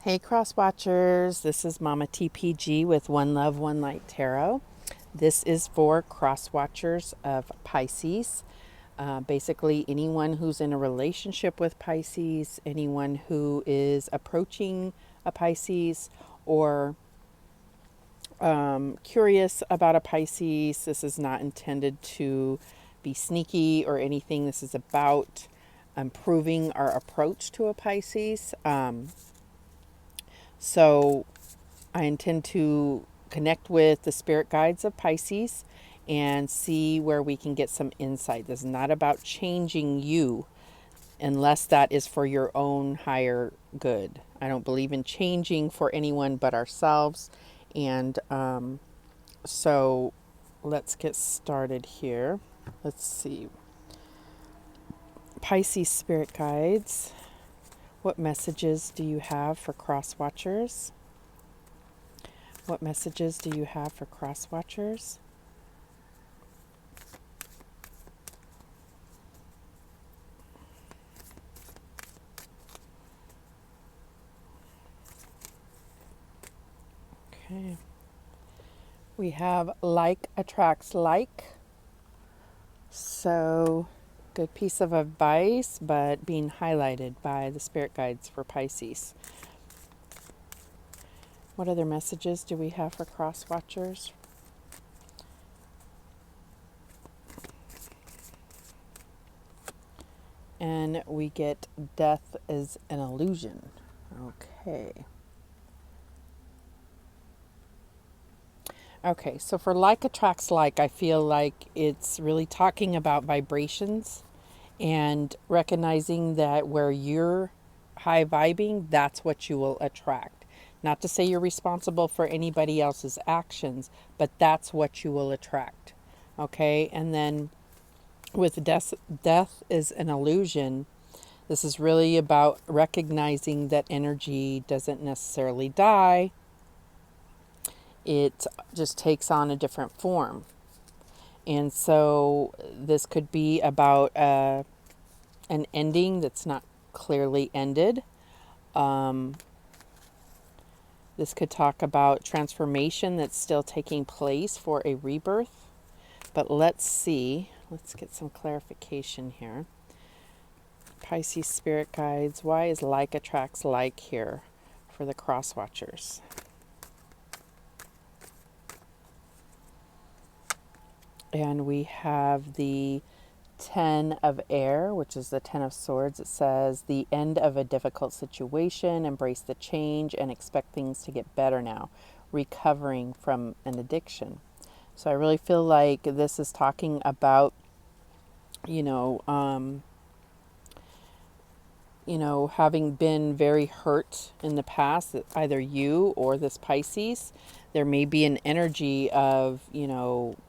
Hey Crosswatchers, this is Mama TPG with One Love, One Light Tarot. This is for Crosswatchers of Pisces. Basically, anyone who's in a relationship with Pisces, anyone who is approaching a Pisces, or curious about a Pisces. This is not intended to be sneaky or anything. This is about improving our approach to a Pisces. So I intend to connect with the spirit guides of Pisces and see where we can get some insight. This is not about changing you unless that is for your own higher good. I don't believe in changing for anyone but ourselves. And so let's get started here. Let's see. Pisces spirit guides. What messages do you have for Crosswatchers? What messages do you have for Crosswatchers? Okay. We have like attracts like. So, good piece of advice, but being highlighted by the spirit guides for Pisces. What other messages do we have for Crosswatchers? And we get death is an illusion. Okay. Okay, so for like attracts like, I feel like it's really talking about vibrations and recognizing that where you're high vibing, that's what you will attract. Not to say you're responsible for anybody else's actions, but that's what you will attract. Okay, and then with death is an illusion. This is really about recognizing that energy doesn't necessarily die. It just takes on a different form. And so this could be about an ending that's not clearly ended. This could talk about transformation that's still taking place for a rebirth. But let's see. Let's get some clarification here. Pisces spirit guides. Why is like attracts like here for the Crosswatchers? And we have the 10 of air, which is the 10 of swords. It says the end of a difficult situation, embrace the change and expect things to get better now, recovering from an addiction. So I really feel like this is talking about, having been very hurt in the past, either you or this Pisces. There may be an energy of,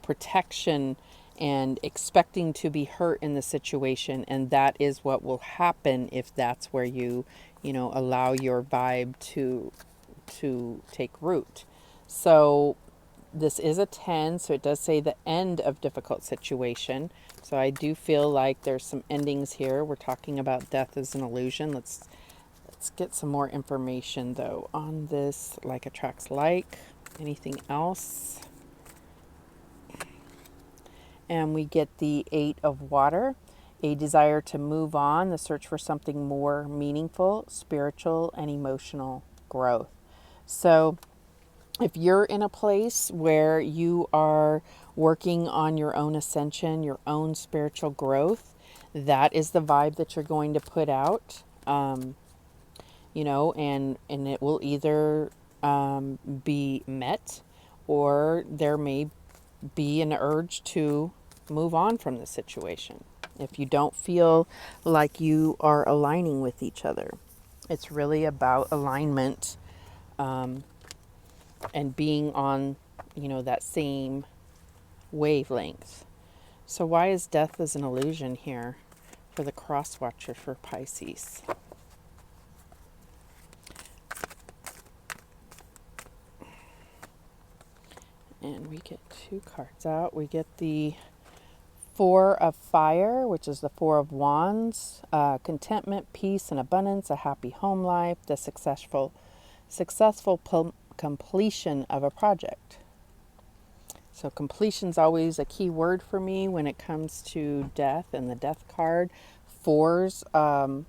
protection and expecting to be hurt in the situation. And that is what will happen if that's where you, allow your vibe to take root. So this is a 10, so it does say the end of difficult situation. So I do feel like there's some endings here. We're talking about death as an illusion. Let's get some more information though on this like attracts like. Anything else? And we get the 8 of water, a desire to move on, the search for something more meaningful, spiritual, and emotional growth. So if you're in a place where you are working on your own ascension, your own spiritual growth, that is the vibe that you're going to put out, and it will either be met, or there may be an urge to move on from the situation if you don't feel like you are aligning with each other. It's really about alignment, and being on, that same wavelength. So why is death as an illusion here for the Crosswatcher for Pisces? And we get 2 cards out. We get the 4 of fire, which is the 4 of wands, contentment, peace, and abundance, a happy home life, the successful successful completion of a project. So completion is always a key word for me when it comes to death and the death card. Fours often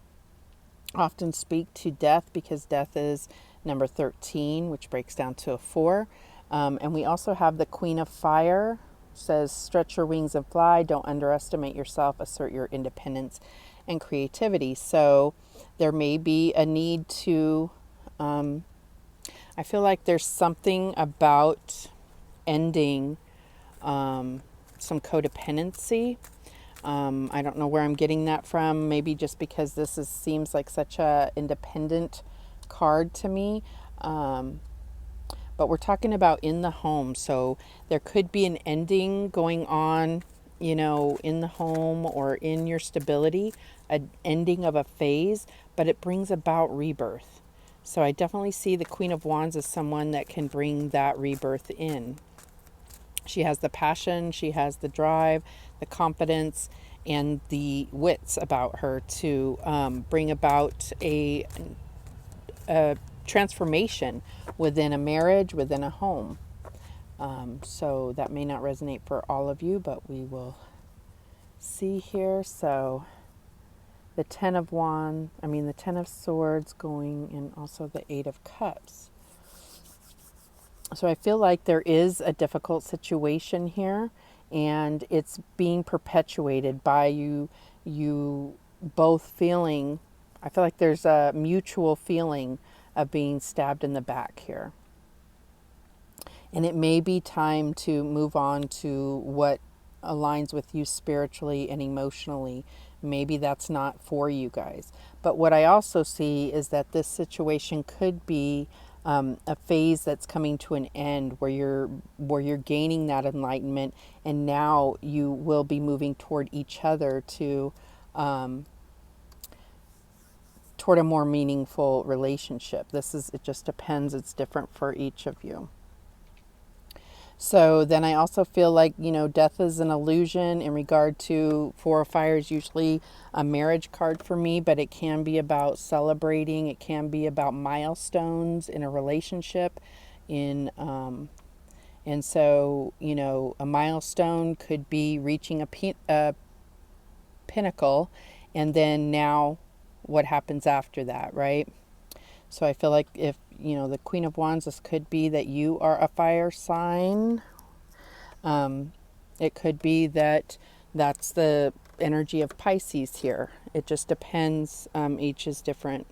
speak to death because death is number 13, which breaks down to a 4. And we also have the Queen of Fire, says stretch your wings and fly, don't underestimate yourself, assert your independence and creativity. So there may be a need to, I feel like there's something about ending some codependency. I don't know where I'm getting that from. Maybe just because seems like such a independent card to me. But we're talking about in the home. So there could be an ending going on, in the home or in your stability, an ending of a phase, but it brings about rebirth. So I definitely see the Queen of Wands as someone that can bring that rebirth in. She has the passion, she has the drive, the confidence, and the wits about her to bring about a transformation within a marriage, within a home. So that may not resonate for all of you, but we will see here. So the the Ten of Swords going, and also the Eight of Cups. So I feel like there is a difficult situation here, and it's being perpetuated by you both feeling, I feel like there's a mutual feeling of being stabbed in the back here. And it may be time to move on to what aligns with you spiritually and emotionally. Maybe that's not for you guys. But what I also see is that this situation could be a phase that's coming to an end where you're gaining that enlightenment, and now you will be moving toward each other to toward a more meaningful relationship. It just depends. It's different for each of you. So then I also feel like, death is an illusion in regard to Four of Fire is usually a marriage card for me, but it can be about celebrating. It can be about milestones in a relationship. And so, a milestone could be reaching a pinnacle, and then now what happens after that, right? So I feel like if, the Queen of Wands, this could be that you are a fire sign. It could be that that's the energy of Pisces here. It just depends. Each is different.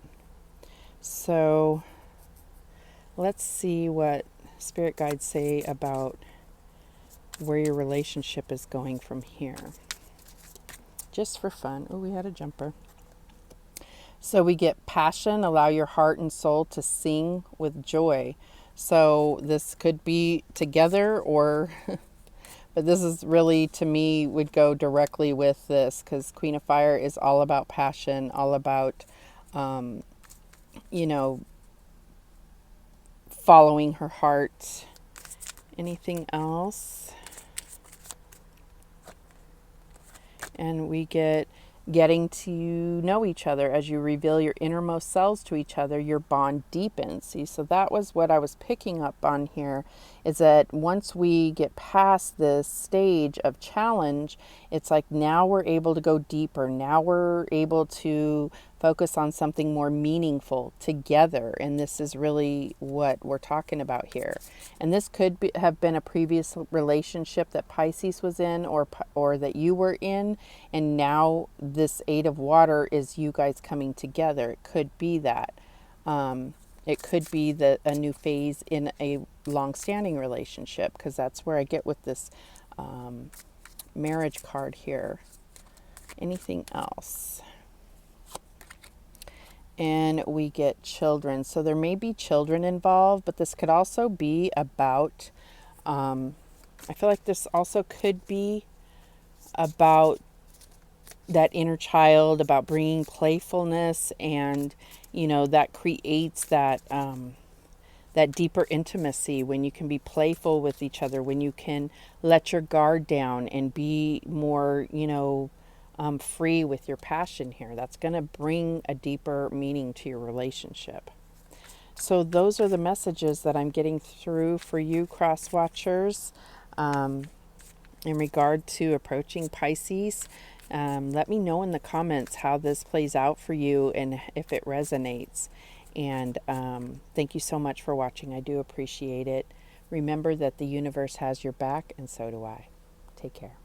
So let's see what spirit guides say about where your relationship is going from here. Just for fun. Oh, we had a jumper. So we get passion, allow your heart and soul to sing with joy. So this could be together, or, but this is really, to me, would go directly with this, because Queen of Fire is all about passion, all about, following her heart. Anything else? And we get getting to know each other. As you reveal your innermost selves to each other, your bond deepens. See, so that was what I was picking up on here, is that once we get past this stage of challenge, it's like now we're able to go deeper. Now we're able to focus on something more meaningful together. And this is really what we're talking about here. And this could have been a previous relationship that Pisces was in, or that you were in. And now this Eight of Water is you guys coming together. It could be that. It could be a new phase in a long-standing relationship, because that's where I get with this marriage card here. Anything else? And we get children. So there may be children involved, but this could also be about, I feel like this also could be about that inner child, about bringing playfulness, and, that creates that, that deeper intimacy when you can be playful with each other, when you can let your guard down and be more, free with your passion here. That's going to bring a deeper meaning to your relationship. So those are the messages that I'm getting through for you, Crosswatchers, in regard to approaching Pisces. Let me know in the comments how this plays out for you and if it resonates. And thank you so much for watching. I do appreciate it. Remember that the universe has your back, and so do I. Take care.